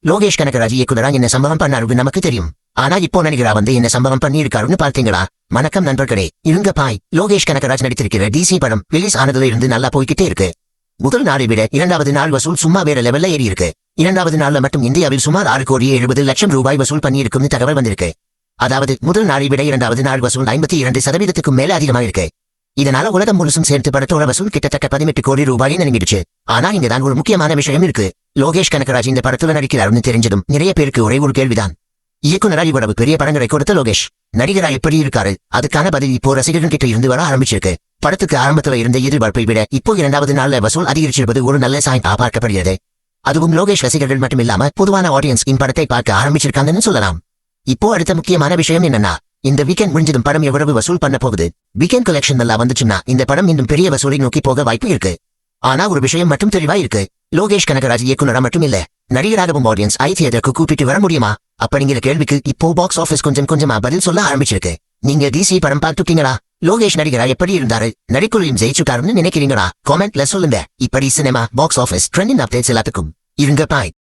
லோகேஷ் கனகராஜ் இயக்குனரா என்ன சம்பவம் பண்ணாருன்னு நமக்கு தெரியும். ஆனா இப்போ நடிகரா வந்து என்ன சம்பவம் பண்ணியிருக்காருன்னு பார்த்தீங்களா? வணக்கம் நண்பர்களே, இருங்க பாய். லோகேஷ் கனகராஜ் நடித்திருக்கிற டிசி படம் ரிலீஸ் ஆனதுல இருந்து நல்லா போய்கிட்டே இருக்கு. முதல் நாளை விட இரண்டாவது நாள் வசூல் சும்மா வேற லெவல்ல ஏறி இருக்கு. இரண்டாவது நாள்ல மட்டும் இந்தியாவில் சுமார் 6,70,00,000 வசூல் பண்ணியிருக்கும்னு தகவல் வந்திருக்கு. அதாவது முதல் நாளை விட இரண்டாவது நாள் வசூல் 52% மேல அதிகமாயிருக்கு. இதனால உலகம் முழுசும் சேர்த்து படத்தோட வசூல் கிட்டத்தட்ட 18 கோடி ரூபாய் நெருங்கிடுச்சு. ஆனா இங்கதான் ஒரு முக்கியமான விஷயம் இருக்கு. லோகேஷ் கனகராஜ் இந்த படத்துல நடிக்கிறாருன்னு தெரிஞ்சதும் நிறைய பேருக்கு ஒரே ஒரு கேள்விதான். இயக்குனரா இவ்வளவு பெரிய படங்களை கொடுத்த லோகேஷ் நடிகரா எப்படி இருக்காரு? அதுக்கான பதில் இப்போ ரசிகர்கள் கிட்ட இருந்து வர ஆரம்பிச்சிருக்கு. படத்துக்கு ஆரம்பத்துல இருந்த எதிர்பார்ப்பை விட இப்போ இரண்டாவது நாள்ல வசூல் அதிகரிச்சிருப்பது ஒரு நல்ல சாய்ப்பா பார்க்கப்படுகிறது. அதுவும் லோகேஷ் ரசிகர்கள் மட்டும் இல்லாம பொதுவான ஆடியன்ஸ் இந்த படத்தை பார்க்க ஆரம்பிச்சிருக்காங்கன்னு சொல்லலாம். இப்போ அடுத்த முக்கியமான விஷயம் என்னன்னா, இந்த வீக்கெண்ட் முடிஞ்சதும் படம் எவ்வளவு வசூல் பண்ண போகுது? வீக்கெண்ட் கலெக்ஷன் நல்லா வந்துச்சுன்னா இந்த படம் இன்னும் பெரிய வசூலை நோக்கி போக வாய்ப்பு இருக்கு. ஆனா ஒரு விஷயம் மட்டும் தெளிவா இருக்கு. லோகேஷ் கனகராஜ் இயக்குனரா மட்டும் இல்ல, நடிகராகவும் ஆடியன்ஸ் தியேட்டருக்கு கூப்பிட்டு வர முடியுமா அப்படிங்கிற கேள்விக்கு இப்போ பாக்ஸ் ஆபீஸ் கொஞ்சம் கொஞ்சமா பதில் சொல்ல ஆரம்பிச்சிருக்கு. நீங்க டிசி படம் பார்த்துட்டீங்களா? லோகேஷ் நடிகரா எப்படி இருந்தாரு? நடிக்குள்ளையும் ஜெயிச்சுட்டாருன்னு நினைக்கிறீங்களா? காமெண்ட்ல சொல்லுங்க. இப்படி cinema box office trending updates எல்லாத்துக்கும் இருங்க பாய்.